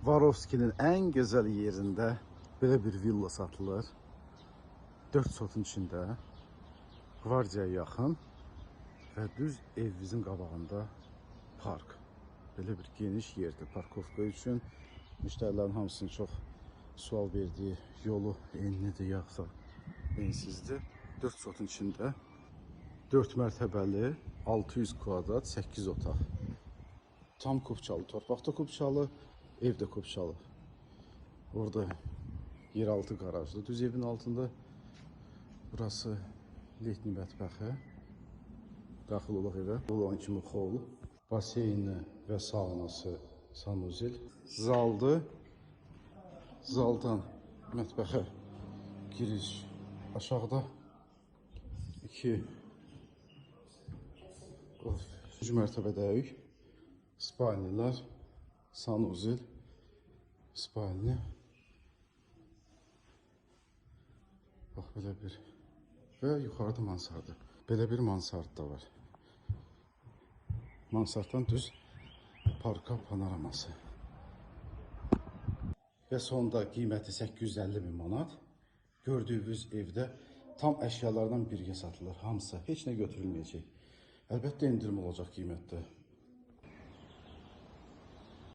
Varovskinin ən gözəl yerində belə bir villa satılır. 4 sotun içində, Qvardiyaya yaxın və düz evimizin qabağında park. Belə bir geniş yerdir parkovka üçün. Müştərilərin hamısının çox sual verdiyi yolu enlidir, yaxsa ensizdir. 4 sotun içində 4 mərtəbəli, 600 kvadrat, 8 otaq. Tam kupçalı, torpaqda kupçalı, evdə kupçalı. Orada yeraltı qarajlı, düz evin altında. Burası letni mətbəxi. Daxil olaq evə. Olan kimi xol, baseyni və saunası, sanuzel. Zaldır. Zaldan mətbəxə giriş aşağıda. 2 mərtəbədəyik. Spalnilər, sanuzel, spalni. Bax, belə bir. Və yuxarıda mansardı. Belə bir mansard da var. Mansarddan düz parka panoraması. Və sonda qiyməti 850 min manat. Gördüyünüz evdə tam əşyalardan birgə satılır. Hamısı, heç nə götürülməyəcək. Əlbəttə indirim olacaq qiymətdə.